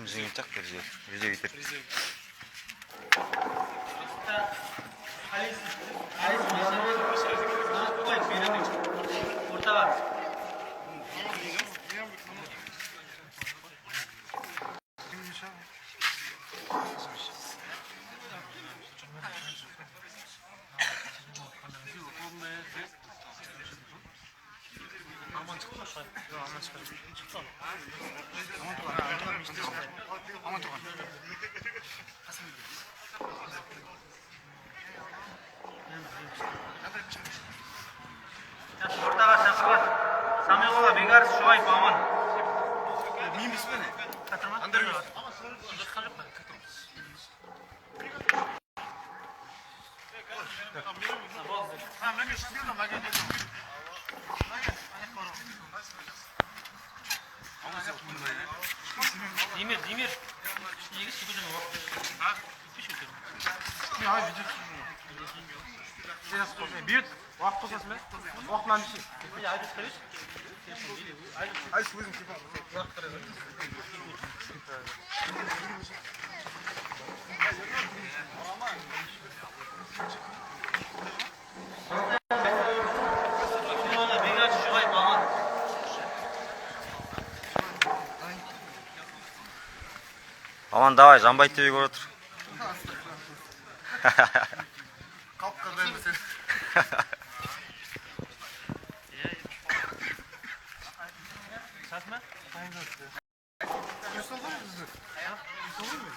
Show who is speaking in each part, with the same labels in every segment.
Speaker 1: Bizim tak da bize getir.
Speaker 2: Orta var. Aman çıkma şu an. Yok aman çıkar. Çıksana. Aman çıkar. Aman çıkar. Ortaga şakılar. Samyoğlu'na Begar Şuayb aman. Miyim ismi ne? Katırma. Andırı. Ama sonra çıkacak mı? Ha, ben geçtim ama ben geçtim. Demir. İyi çıkacağım o. Ha? Bir şey yok. Ya video çıkıyor. Büyük. Vakit kısmı. Vakitlan bir şey. Ya ayrı çıkarış. Ayrı çıkıyorsun ki bak.
Speaker 1: Aman давай, Жамбай ТВ көріп отыр.
Speaker 2: Kapkadayım sen. Satma. Yusuf olur mu? Yusuf olur mu?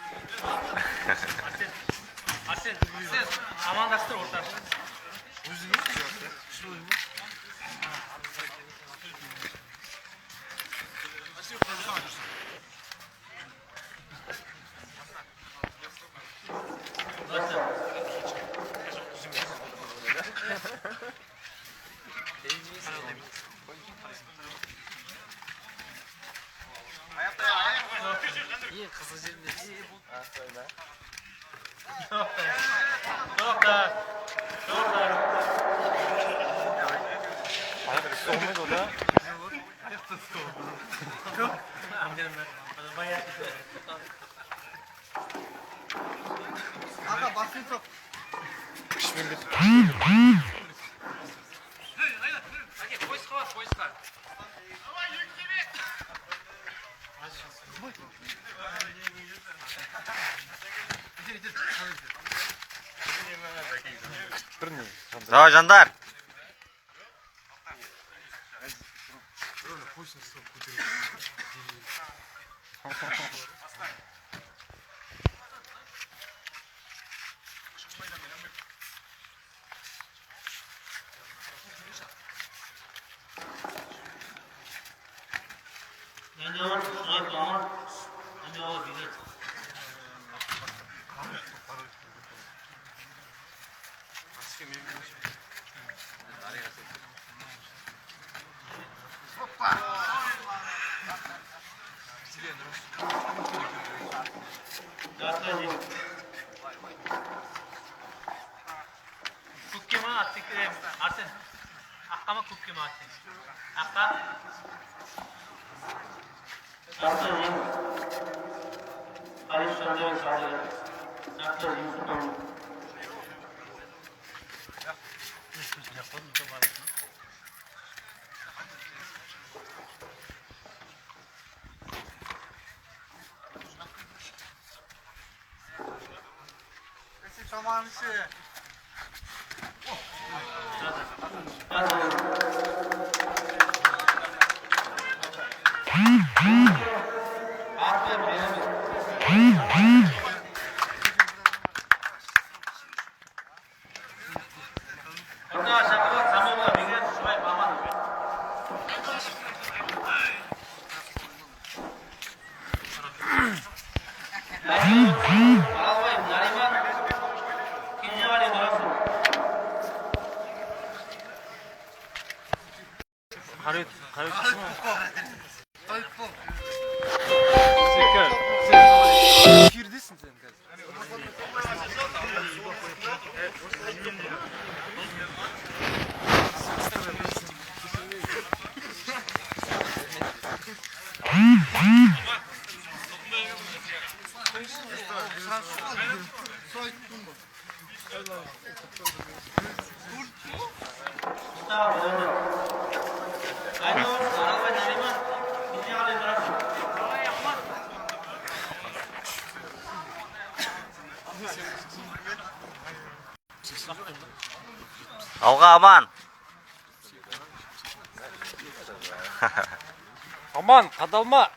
Speaker 2: Asen. Aman dastır orta. Uzun mu? Şu mu? Asen konuşma. İyi kızıcı ne? Ha söyle. Yok da.
Speaker 1: Hayır, olmaz o da.
Speaker 2: Yok. Amcanım ben. Bayağı Aga basın çok.
Speaker 1: Bismillah.
Speaker 2: Hadi boys kal. Ama yük gibi.
Speaker 1: Давай, Жандар.
Speaker 2: Kukkema attık. Arsen. Akkama kukkema attık. Akka. Arsen. Arif Sanjay Sanjay. Arsen Yusuf.
Speaker 3: Zamanısı.
Speaker 2: Hayır.
Speaker 3: Girdisin sen kız.
Speaker 1: Alga aman.
Speaker 4: Aman kadalma.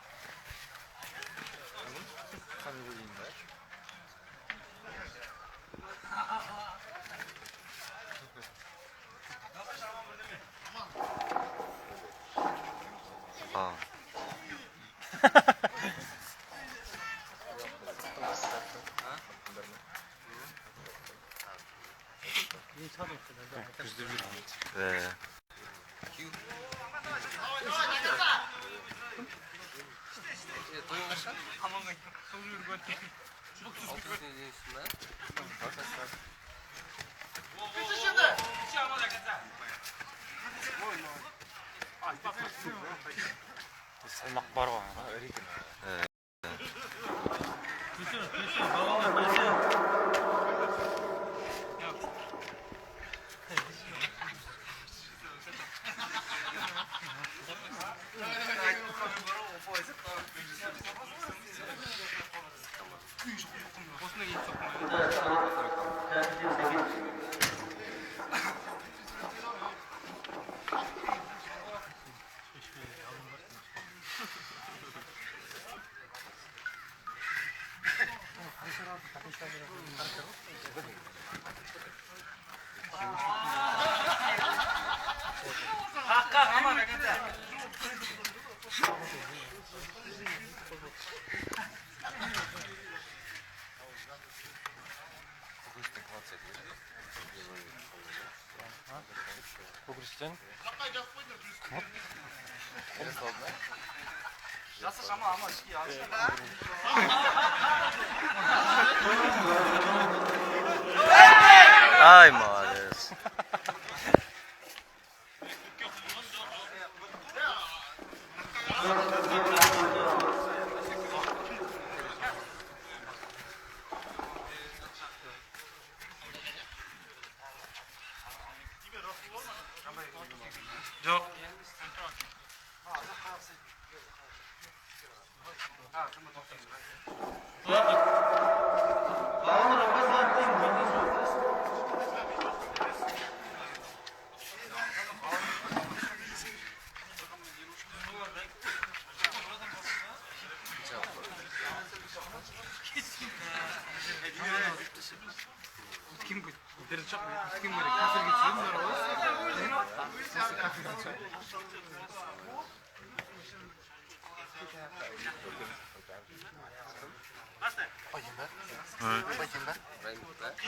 Speaker 1: Aa. Ve
Speaker 4: Salmak var bana. Öyle ki. Pogrişten.
Speaker 1: ay maalesef.
Speaker 2: Yok. Kim bu? Deri çok mu? Kim bu? Kafir geçiyor mu?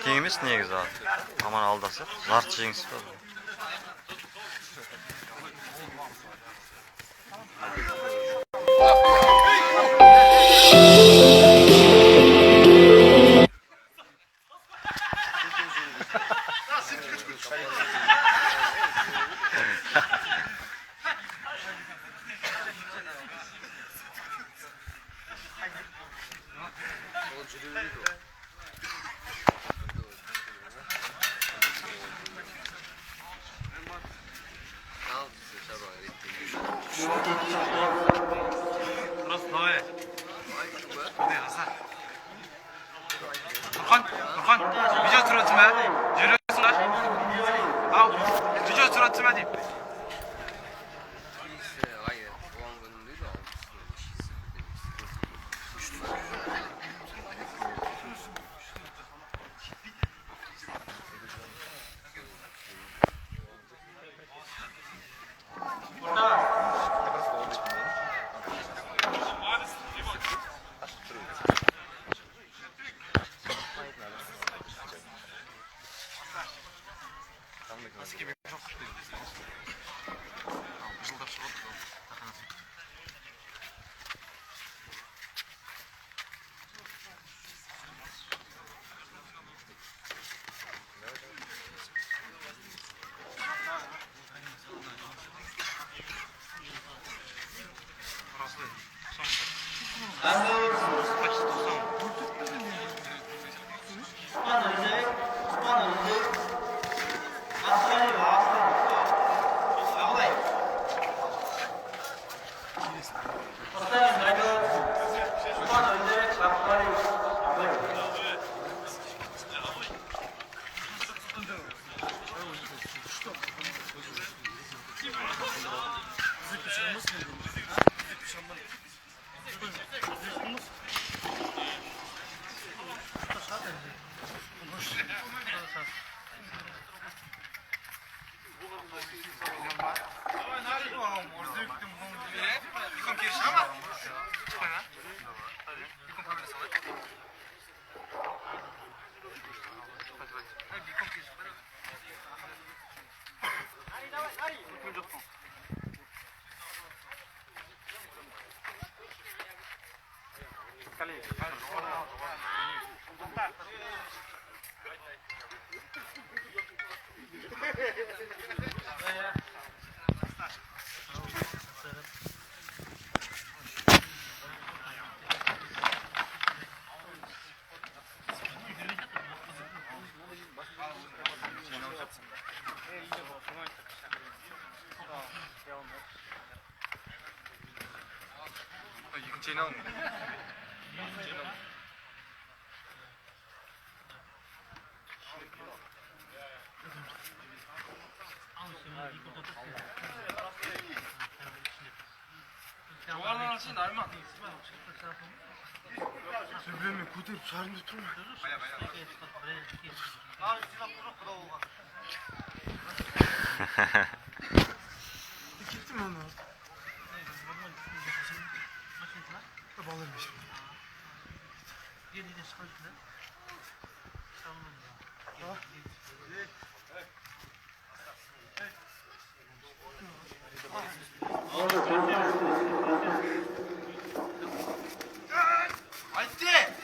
Speaker 1: Kengimiz niye güzel? Aman aldası. Larçığınız.
Speaker 2: Burası Noe. Ne Hasan? Burhan, video suratime. Yürüyorsunlar. Al, video suratime diyeyim. Joğanlar için Arman.
Speaker 3: Söyleme kudep sarında durma. Gittim onu. Bağlarmış.
Speaker 2: Haydi.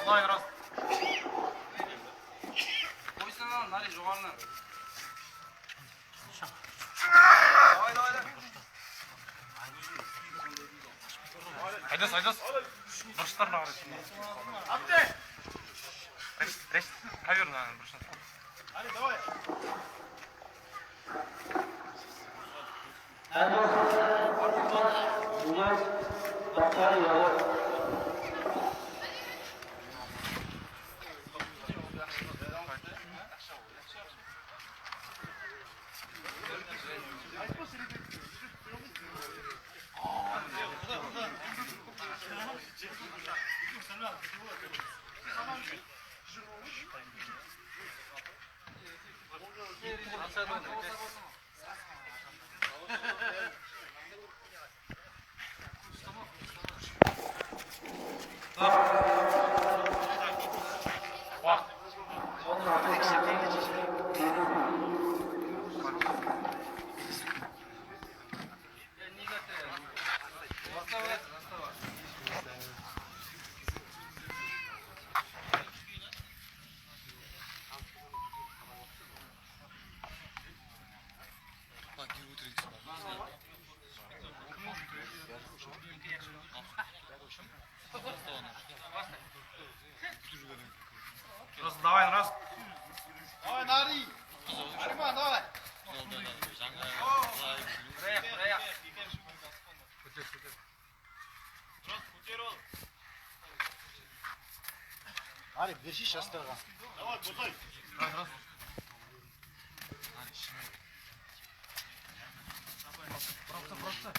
Speaker 2: Allah yarat. Koysana lan hadi joğanlar. Haydi haydi.
Speaker 4: Айдас. Бұрыштар бар.
Speaker 2: Атты.
Speaker 4: Рест. Кавер, наверное, бұрыштар.
Speaker 2: Hadi давай. Раз, давай, раз. Давай, Нари. Нариман, давай. Проехал.
Speaker 3: Ари, держи сейчас тогда.
Speaker 2: Давай, бузай.
Speaker 3: Раз. Просто.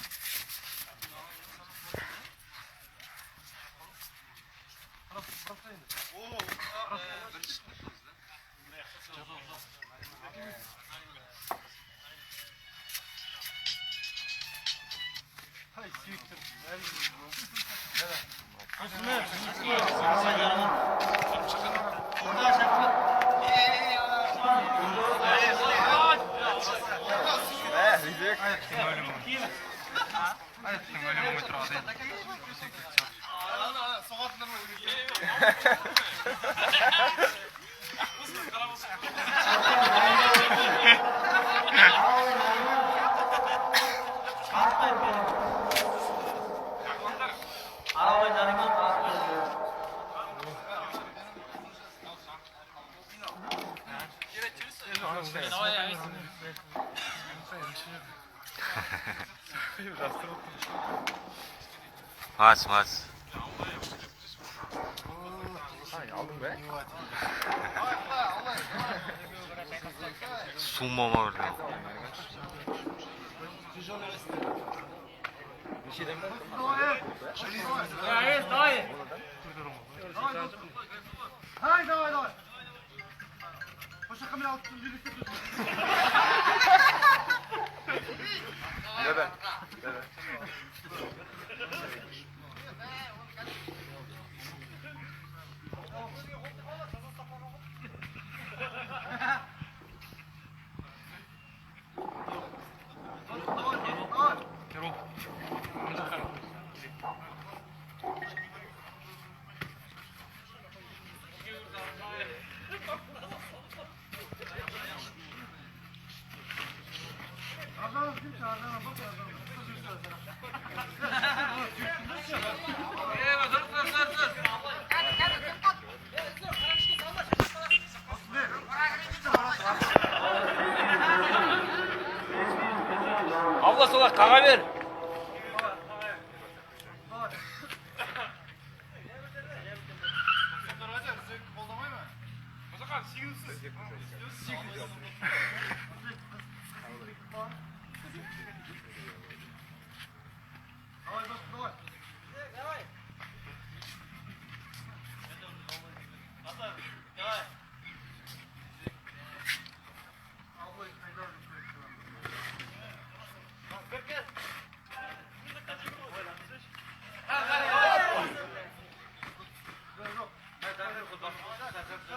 Speaker 1: Maç. Sumo var orada.
Speaker 3: Давай. Пошла камера от birlikte tut.
Speaker 2: Kağa ver.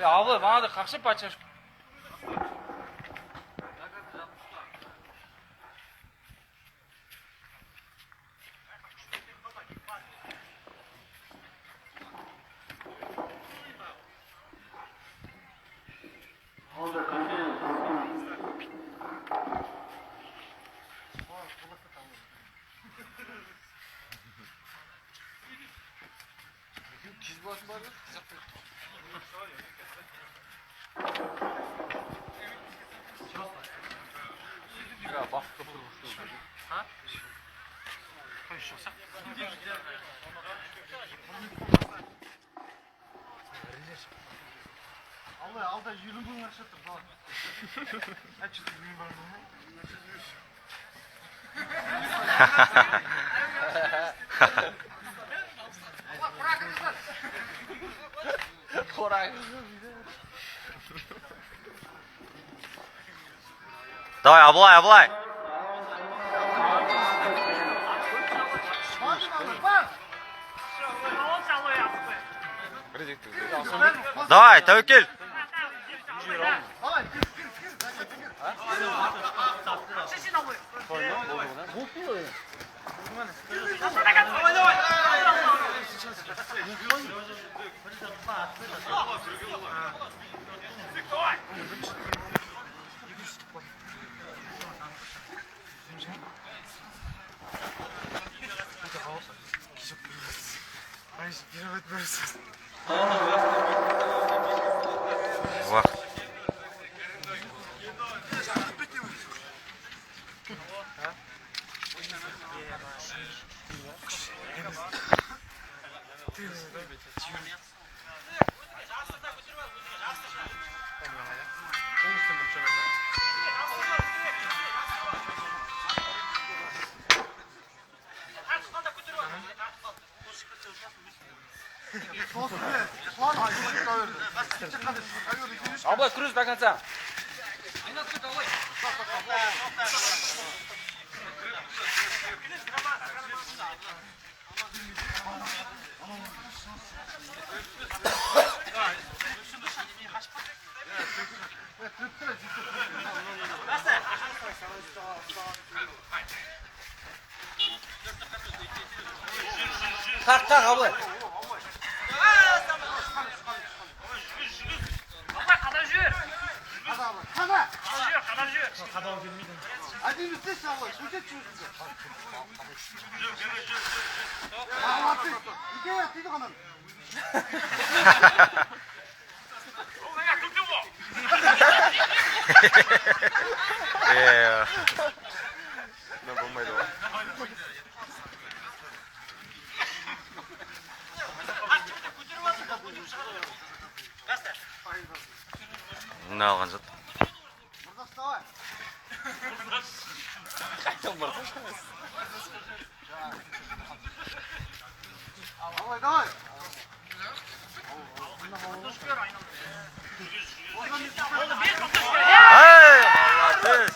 Speaker 2: Ya abla bana da kakşı paçaş.
Speaker 3: Allah alda yürüdüğün yaşattır falan. Kaç yürüdüğün var mı?
Speaker 1: Давай, Аблай, Аблай. Давай, Тәуекел.
Speaker 3: Давай.
Speaker 1: Вах.
Speaker 2: Abla крuz до конца. Так, так, абла.
Speaker 3: Hadi. Hadi üstte sağla. Şurada çözün. Ağlatı. İki var. Dedi kanın.
Speaker 1: Ne bulmaydı o. Ne alған жат?
Speaker 3: Burada вставай. Давай, давай.
Speaker 1: Эй, молодец!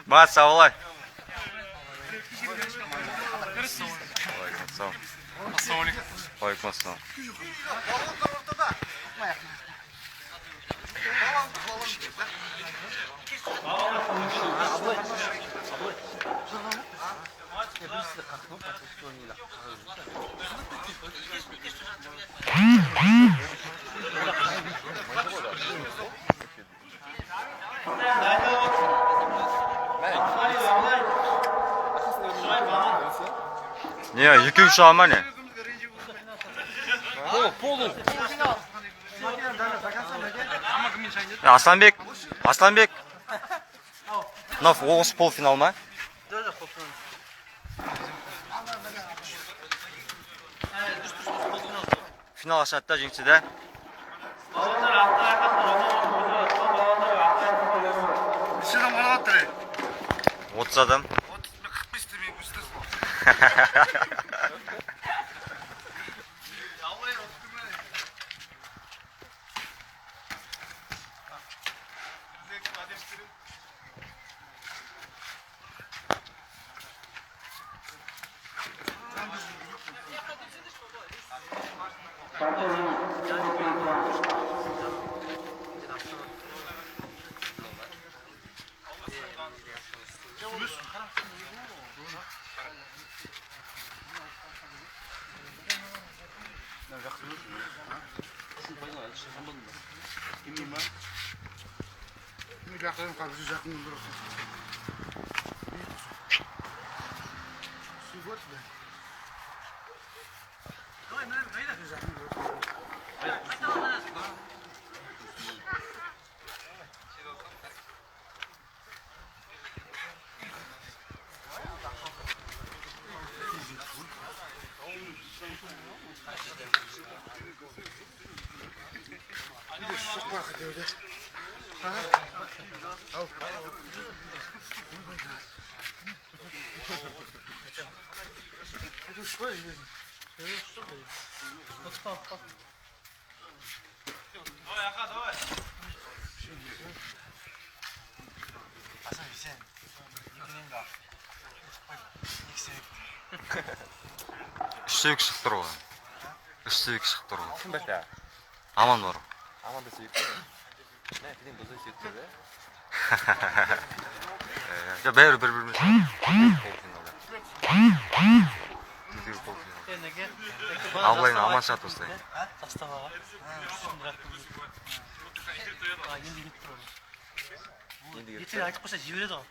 Speaker 1: Мат, савалай. Aleykümselam.
Speaker 3: Balon da ortada. Balon.
Speaker 1: Nie, yükü şu an ne? Ya Aslanbek, Aslanbek. Mынау осы полуфинал ма? Final ашады да жеңсе де.
Speaker 3: Неше адам қалап жатыр?
Speaker 1: 30 адам.
Speaker 3: 45 демек үсті. жақын қазір жақын дұрыс. Су вот да. Давай,
Speaker 1: Үште екі шығып тұр ғой. Үште екі шығып тұр ғой.
Speaker 2: Кім бәтә?
Speaker 1: Аман бар.
Speaker 2: Аман да сүйікті. Не, кеден бұзы сүйікті бе?
Speaker 1: Ya бәрі бір-бірімен. Абылайын аман шат осылай.
Speaker 5: ертең айтып қойса жібереді ғой.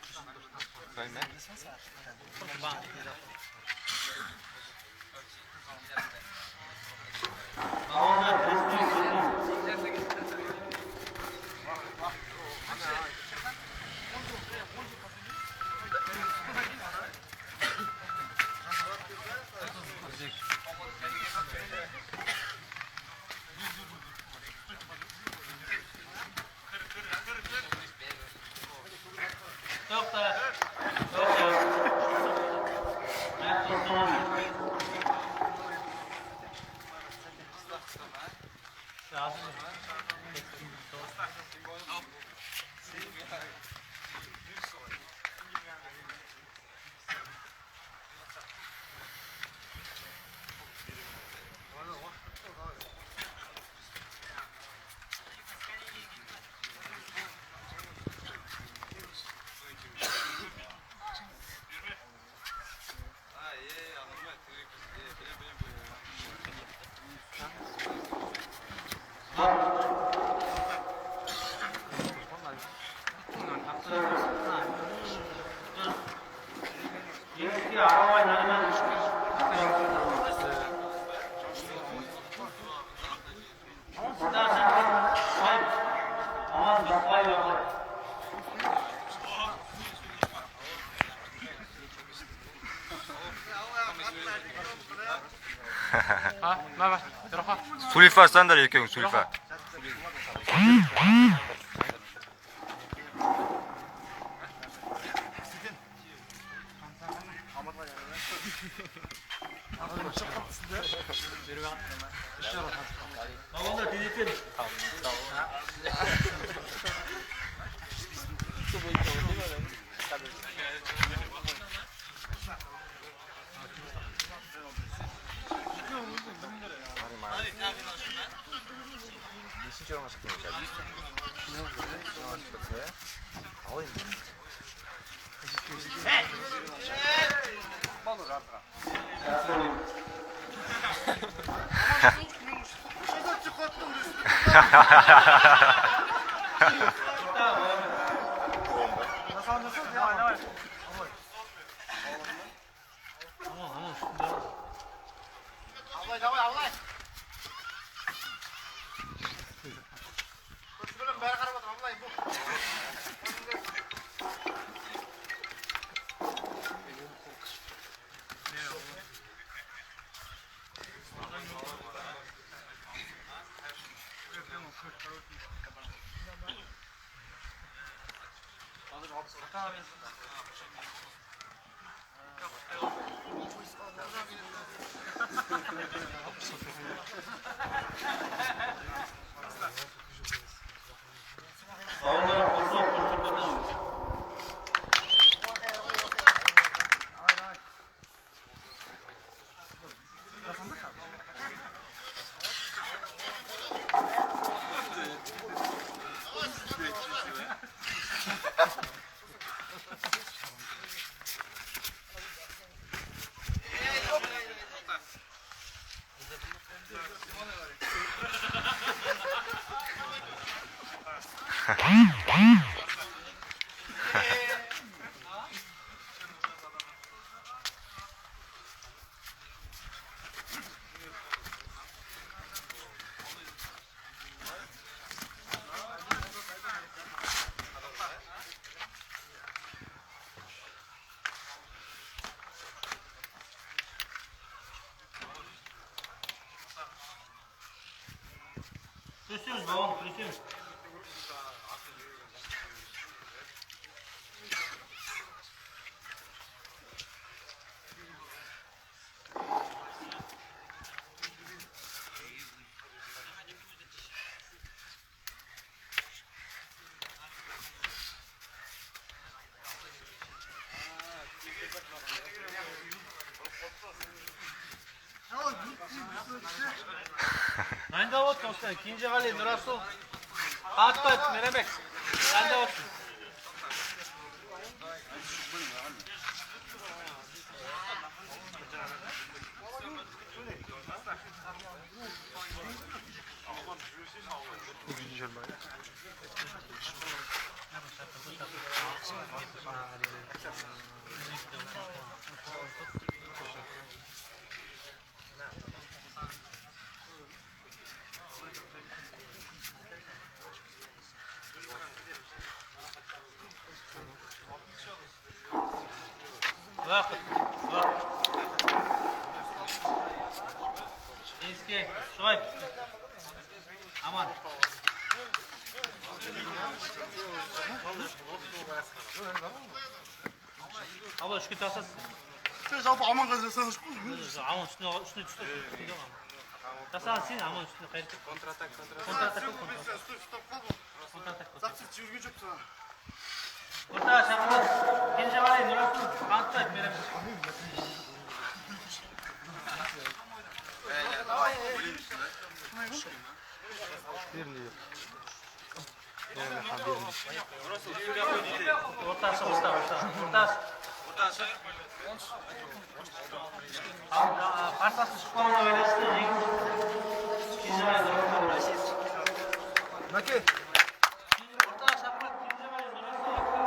Speaker 1: Сулифа сандыр екеуің Сулифа.
Speaker 2: Kürsünüz babam, kürsünüz. Ben de olsun sen. İkinci kale Nurasul. Hatta Merebek. Ben de olsun. Bak. Eski. Şuay. Aman. Abla şu tasas.
Speaker 3: Siz abi aman kazansanız
Speaker 2: Aman üstüne. Tasas sin aman üstüne kayıt. Kontratak.
Speaker 3: Zaten çizgi çok sana.
Speaker 2: Orta şapka. İkinci kale Nurasul. Hatta Merebek. Ortası. Parsası şu konuda verirsin. İkinci kale Nurasul.
Speaker 3: Naki.
Speaker 2: Orta şapka. İkinci kale Nurasul.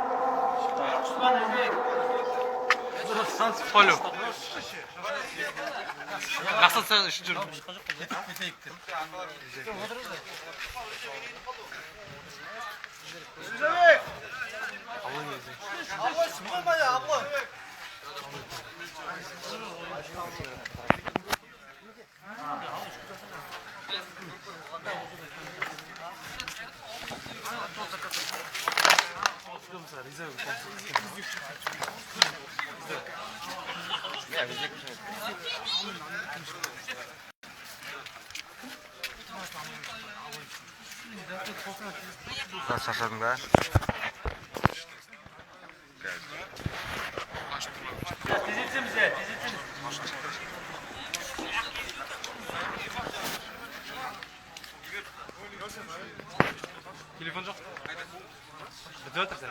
Speaker 2: Osman Özbek.
Speaker 4: Polio. Nasıl sen üçüncü?
Speaker 3: Abla sıkılma ya abla.
Speaker 1: Biraz şaşırdım be.
Speaker 2: Dizilsin bize.
Speaker 4: Telefon yok. Düzeltir sen.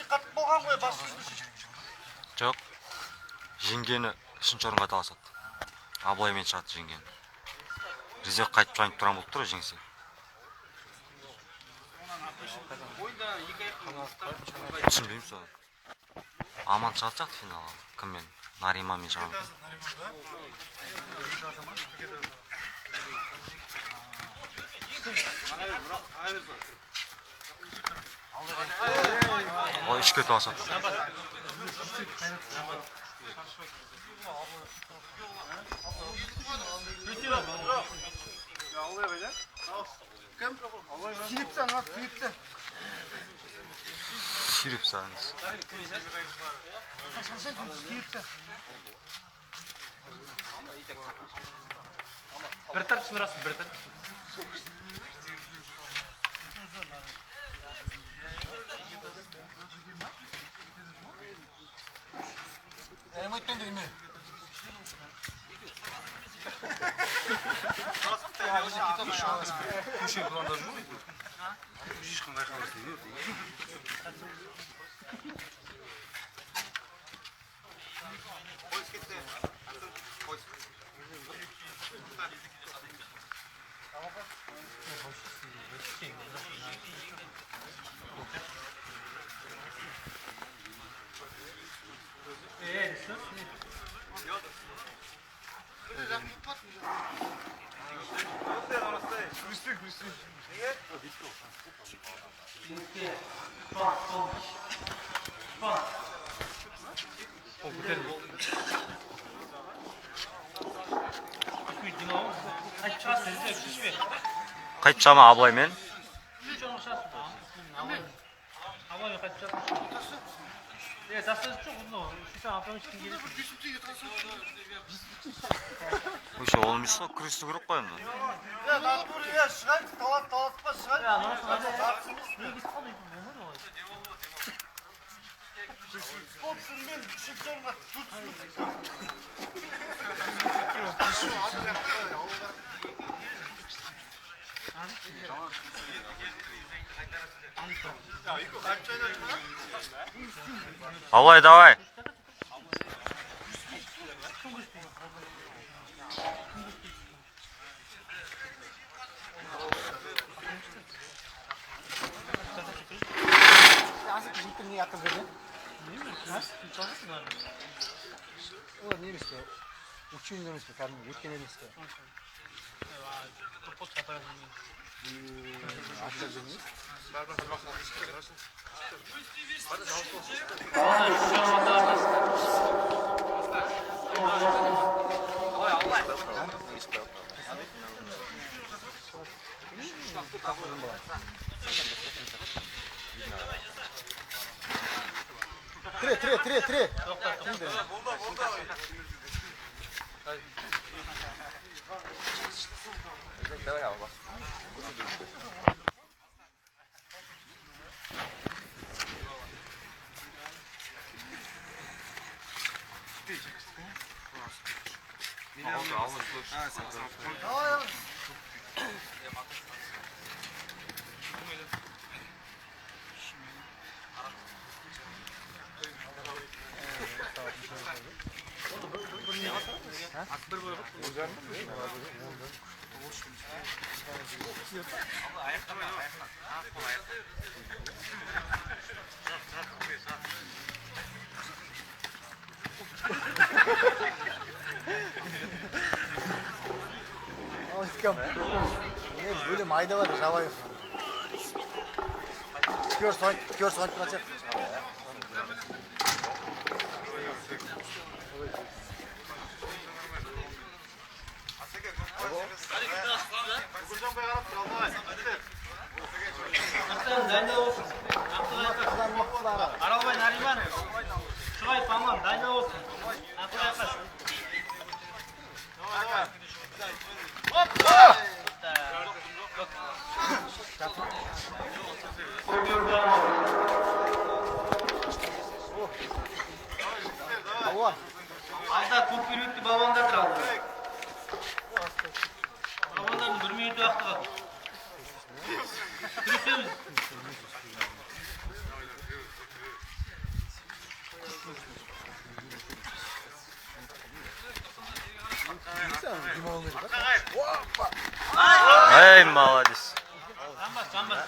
Speaker 3: қатып болған ғой басқасы.
Speaker 1: жоқ. Жеңгені үшінші орынға таласады. Абылаймен шығады жеңгені. Резерв қайтып жайынып тұрған болып тұр жеңсе. Түсінбеймін соны. Аман шығады сияқты финалға. Кіммен? Наримамен шығады. Ой, үшке таласады.
Speaker 3: Сүйіпсің, ат сүйіпті.
Speaker 1: Сүйреп сағыңыз.
Speaker 3: Сүйіпті.
Speaker 4: Bir tartışın rastı, bir tartışın.
Speaker 3: Aytmayın değil mi?
Speaker 1: Қайтып шыға ма Абылаймен? Ой, ол емес қой, күресті керек қой енді.
Speaker 3: Шығайық, талатпа шығайық. Спортсмен үшінші орынға
Speaker 1: Абылай, давай.
Speaker 3: Олар не емес пе? Учение емес пе? Кәдімгі өткен емес пе? Ашық жүрмейді. Тіре. Бөлім айда бар, жабайық. Көр соғайып тұрады.
Speaker 2: Аралбай Нариман, Шуғайып Аман, дайында болсын. Ақыл айқас. ko'p minutni Babandardir aldı. Babandarning 1 minut vaqti bor. Kirishamiz.
Speaker 1: Ey, молодец.
Speaker 2: Sambas.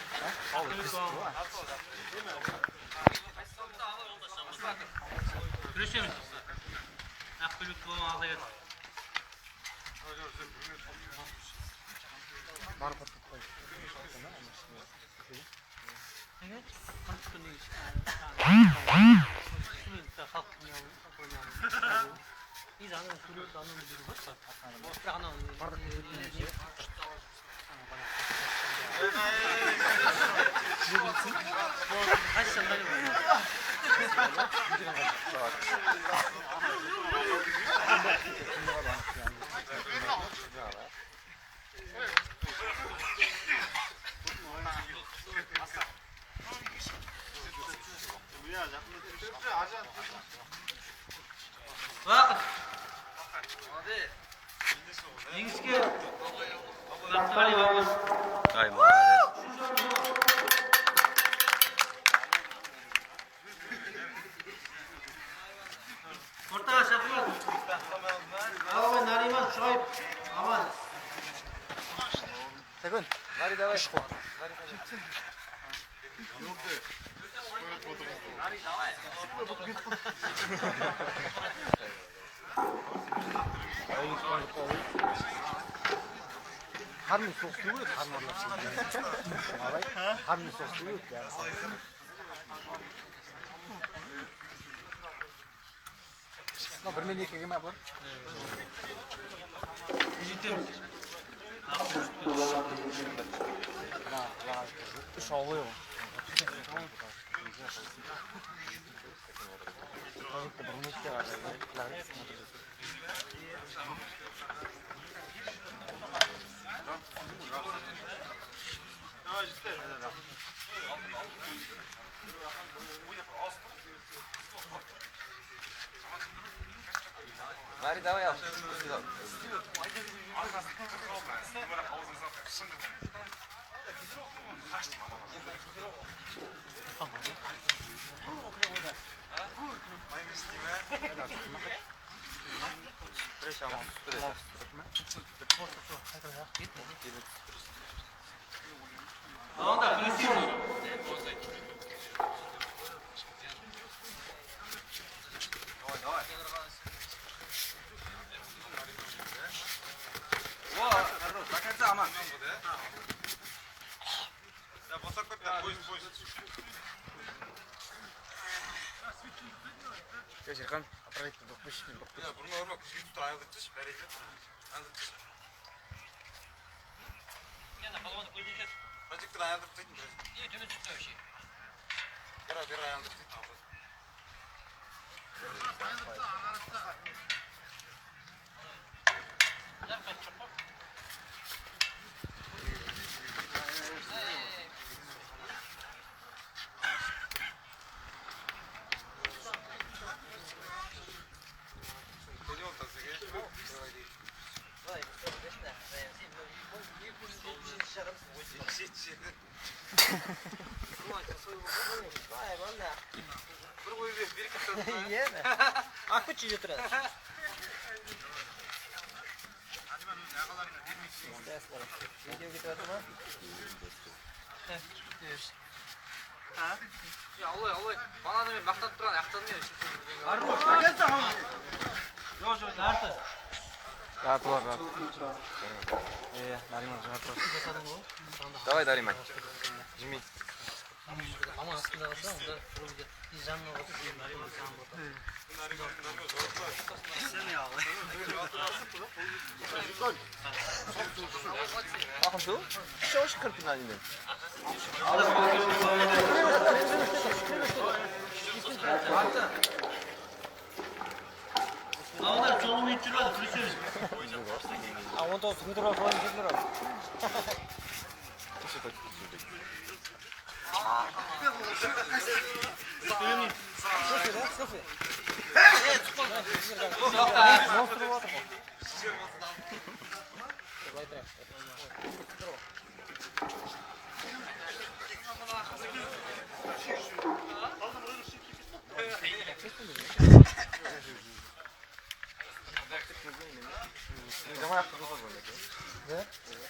Speaker 2: Kirishamiz. Aqbilut bo'lgan aldaga. Vaqt. Yengizga. Vaqtali Baban.
Speaker 1: Ey, молодец.
Speaker 2: O'rtaga shaqlat. Aman Nariman Shoyib. Aman.
Speaker 3: Segun, Lari давай. Harmi so'qsuv, harmi so'qsuv. No, bir men ikkiga nima bor? Шоу. Лари, давай, я.
Speaker 2: Onda Filistin.
Speaker 3: Serkan, apalagi untuk push.
Speaker 2: Aku cuci terus. Video gitu teman.
Speaker 4: Ya Allah, bana da bir maqtab turan, yaqtanmıyor.
Speaker 2: Arroz, geldi ama. Yok, nerede?
Speaker 3: Rahat var, rahat. Narimан, rahat var. Давай, Нариман. Жми.
Speaker 4: Ama aslında olsa onda burada izlenme oldu.
Speaker 3: Bakın şu, şu kırpın annem.
Speaker 2: Onlar solumu içiriyordu, Filistin.
Speaker 3: А он то смотрел, он не смотрел.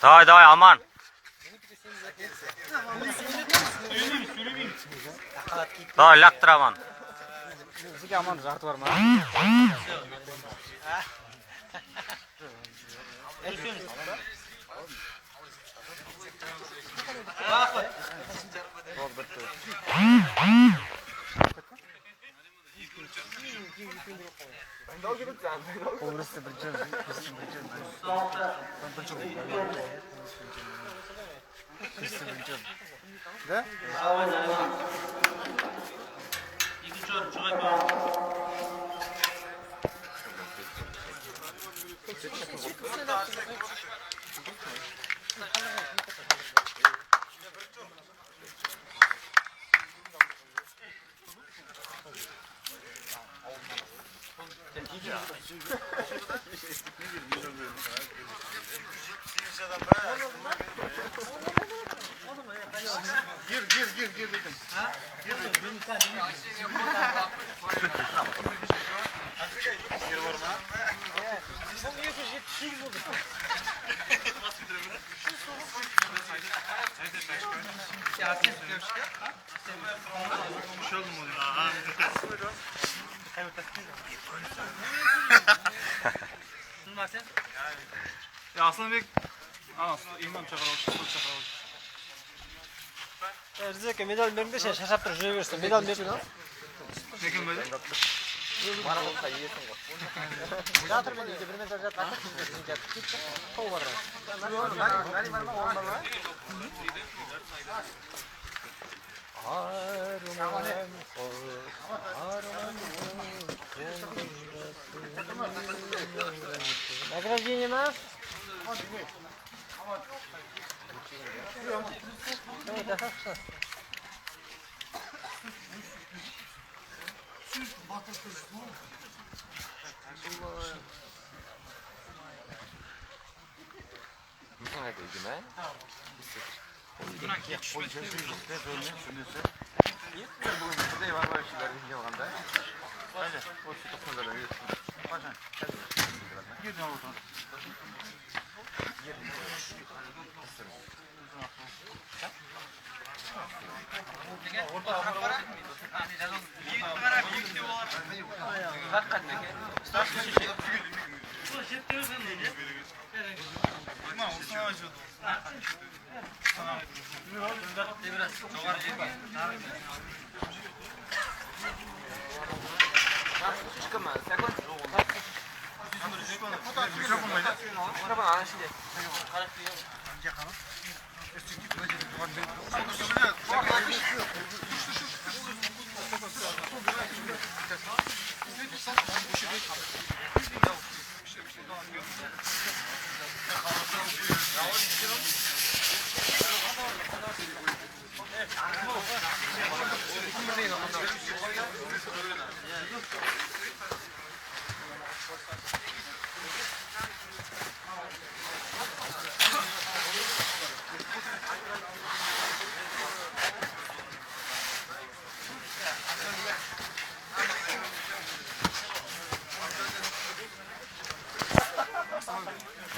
Speaker 1: Давай, аман. Давай, лақтыр аман.
Speaker 4: Bizga amon жарты бар ма? Qo'lisi bir jil, Da?
Speaker 2: İkinci or çıkay paman.
Speaker 3: Gir dedim. Ya Aslanbek imam çakıralım.
Speaker 4: Rizaka medal berdi, sen shashab turib yuraversin. Medal bersin.
Speaker 3: Lekin böyle.
Speaker 4: Teatr berdi, bir medal jatdi. To'g'ri. Награждение нас.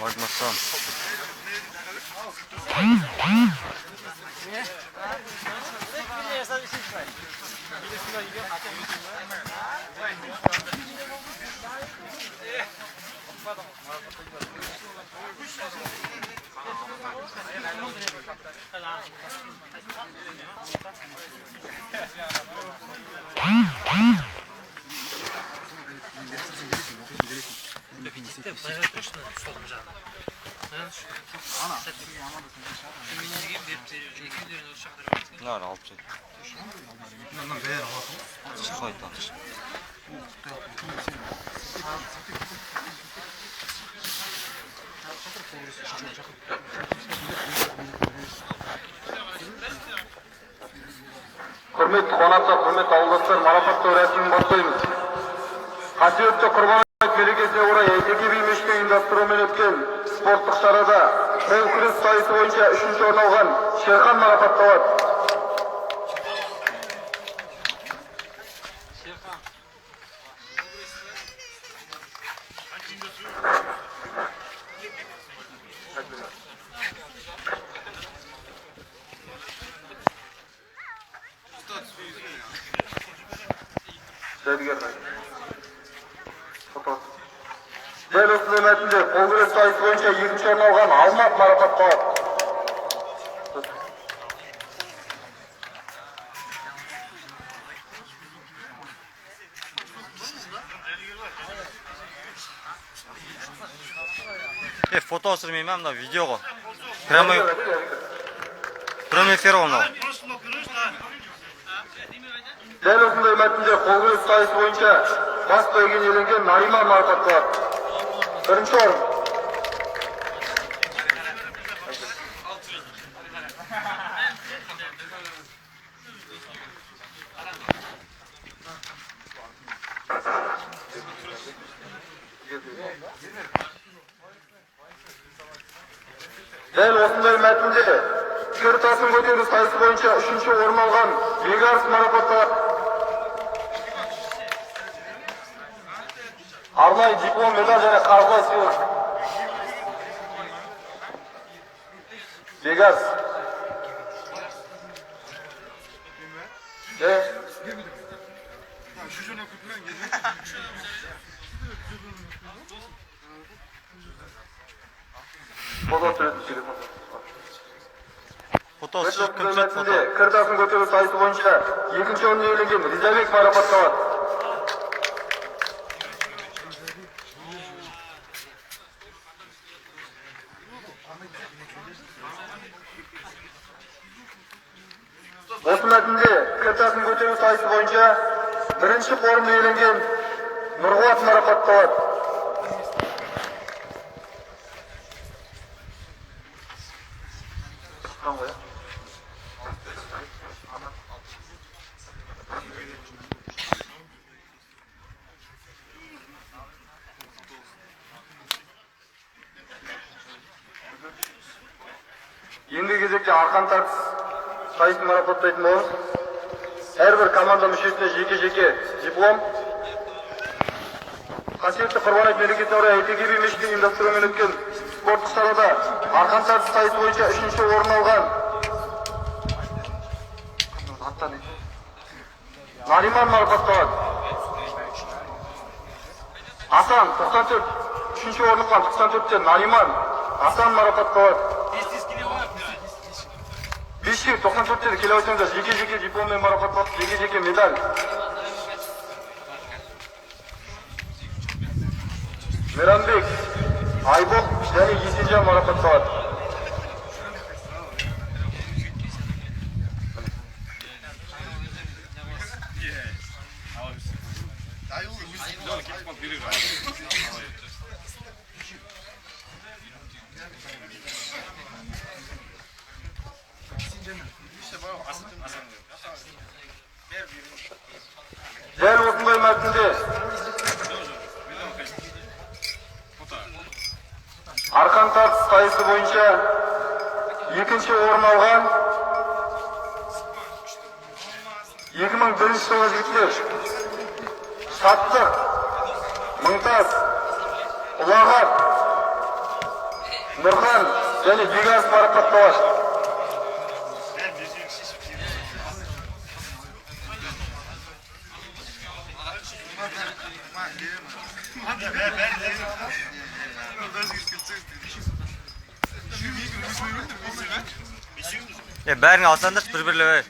Speaker 1: Oynamasam. Ne var alıp çek. Çıkay tanış.
Speaker 5: құрметті қонақтар, құрметті ауылдастар, марапаттау рәсімін бастаймыз. Қасиетті Құрбан айт мерекесіне орай Әйтеке би мешітінің ұйымдастыруымен өткен спорттық шарада қол күрес сайысы бойынша 3-ші орын алған Шерхан марапатталады. Дәл осындай мәтінде қол күрес сайысы бойынша 2-ші орын алған Алмат марапатталады.
Speaker 1: Foto sürmeyeyim mına video go. Прямой эфир го мынау.
Speaker 5: Дәл осындай мәтінде қол күрес сайысы бойынша бас бәйгені иеленген Нариман марапатталады. 1-ші орын. Дәл осындай мәтінде кір тасын көтеру сайысы бойынша 3-ші орын алған Бегарс марапатталады. Арнайы диплом, медаль және қаржылай сыйлық. Бегарс.
Speaker 1: Foto kümset foto.
Speaker 5: Кір тасын көтеру сайысы бойынша 2-ші орын иеленген Ризабек марапатталады. Осы мәтінде кір тасын көтеру сайысы бойынша 1-ші орын иеленген Нұрғуат марапатталады. Ендігі кезекте арқан тартыс сайысын марапаттайтын боламыз. Әрбір команда мүшесіне жеке-жеке диплом. Қасиетті Құрбан айт мерекесіне орай Әйтеке би мешітінің ұйымдастыруымен өткен спорттық шарада арқан тартыс сайысы бойынша 3-ші орын алған Нариман марапатталады. Асан 94, 3-ші орын алған 94-тен Нариман Асан марапатталады. 594-тен келе өтіңіздер, жеке-жеке дипломмен марапатталады, жеке-жеке медаль. Мейрамбек, Айбок және Есенжан марапатталады. Дәл осындай мәтінде арқан тартыс сайысы бойынша 2-ші орын алған 2001 жылғы жігіттер Шаттық, Мыңтас, Ұлағат, Нұрхан және Бегарс марапатталады.
Speaker 1: Бәрін алсаңдар бір-бірлеп.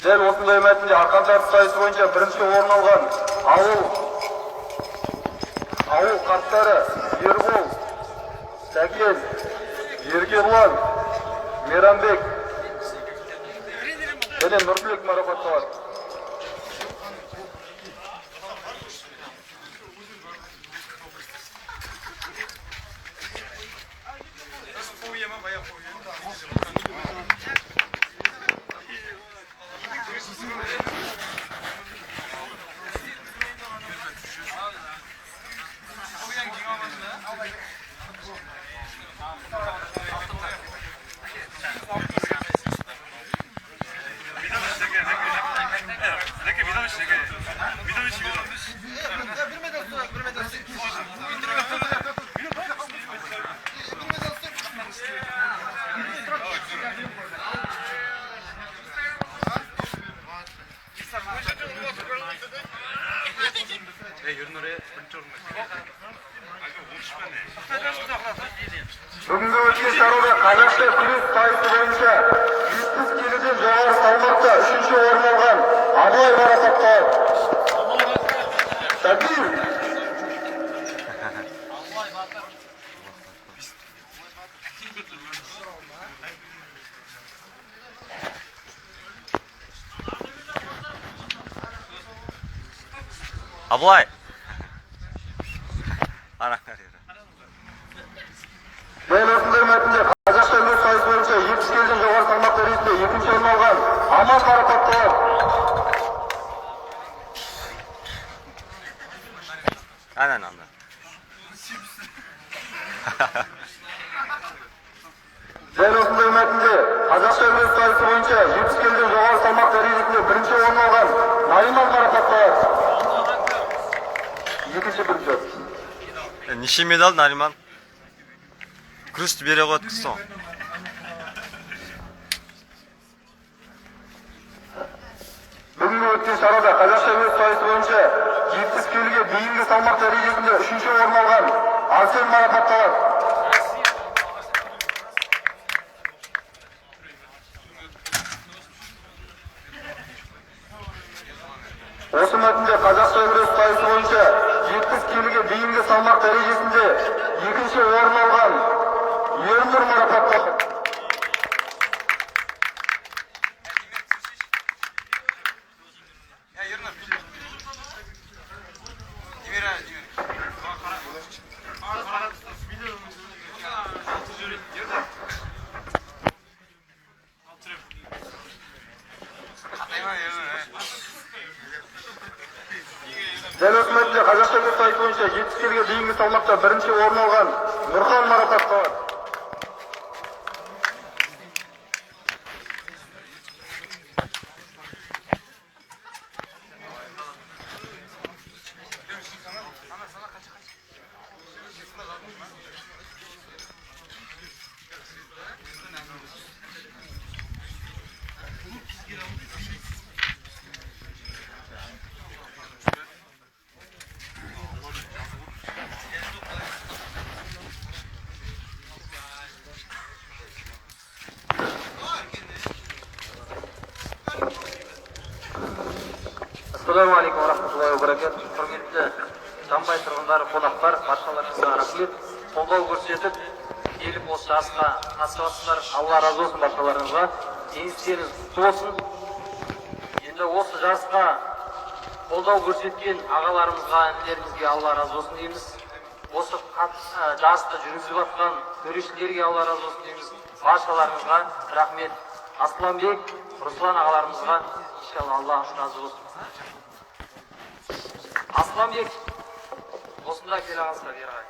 Speaker 5: Дәл осындай мәтінде арқан тарту сайысы бойынша бірінші орын алған ауыл қарттары Ербол, Сәкен, Еркебұлан, Мейрамбек және Нұртілек марапатталады. Бүгінгі өткен шарада қазақша күрес сайысы бойынша 700 келіден жоғары салмақта 3-ші орын алған Абылай марапатталады. Сәбиев.
Speaker 1: Абылай.
Speaker 5: Дәл осындай мәтінде қазақша күрес сайысы бойынша 70 келіден жоғары салмақ дәрежесінде 2-ші орын алған Аман марапатталады. Дәл осындай мәтінде қазақша күрес сайысы бойынша 70 келіден жоғары салмақ дәрежесінде 1-ші орын алған Нариман марапатталады. 2-ші бірінші.
Speaker 1: Неше медаль Нариман? Күресті бере қойдықсың.
Speaker 5: Бүгінгі өткен шарада қазақша күрес сайысы бойынша 70 келіге дейінгі салмақ дәрежесінде 3-ші орын алған Арсен марапатталады. Осы мәтінде қазақша күрес сайысы бойынша 70 келіге дейінгі салмақ дәрежесінде 2-ші орын алған Ернұр марапатталады. Дәл осы мәтінде қазақша күрес сайысы бойынша 70 келіге дейінгі салмақта 1-ші орын алған Нұрхан марапатталады. Ассалаумағалейкум рахматуллахи ва баракатух. Құрметті Жамбай тұрғындары, қонақтар, баршаларыңызға рахмет. Қолдау көрсетіп, келіп осы жарысқа қатысып, Алла разы болсын баршаларыңызға. Жеңістеріңіз құтты болсын. Енді осы жарысқа қолдау көрсеткен ағаларымызға, інілерімізге Алла разы болсын дейміз. Осы жарысты жүргізіп жатқан төрешілерге Алла разы болсын дейміз. Баршаларыңызға рахмет. Асланбек, Руслан ағаларымызға иншалла Алла разы болсын. Асланбек, осында келе алыңыздар бері қарай.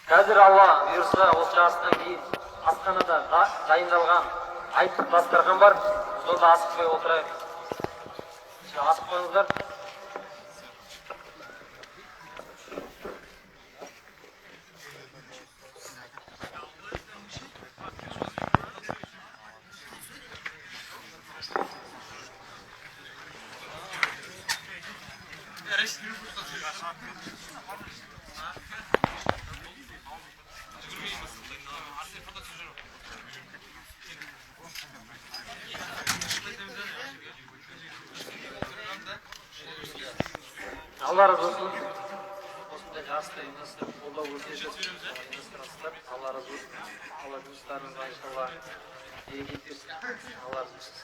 Speaker 5: Қазір Алла бұйырса осы жарыстан кейін асханада дайындалған айттық дастархан бар. Сонда асықпай отырайық. Асықпаңыздар. Allah razı olsun.
Speaker 4: Осындай жасты инвестор қолдау көрсетіп инвесторлар алла разы болсын. Алла жұмыстарыңызға иншалла береке берсін. Алла разы болсын.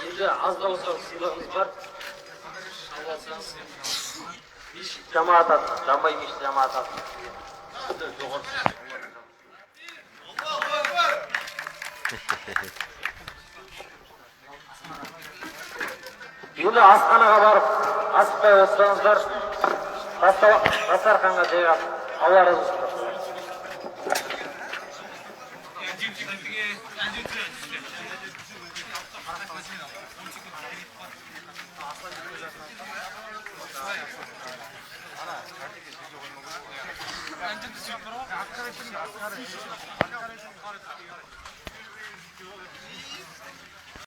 Speaker 4: Енді аз да болса сыйлығымыз бар. Алласаңыз
Speaker 5: Cemaat at, Ramaymış cemaat at. Şimdi asxanaga barıp, asıpay olsanızlar, Dasarxanga jayğap, Allah razı olsun.
Speaker 3: Arkadaşım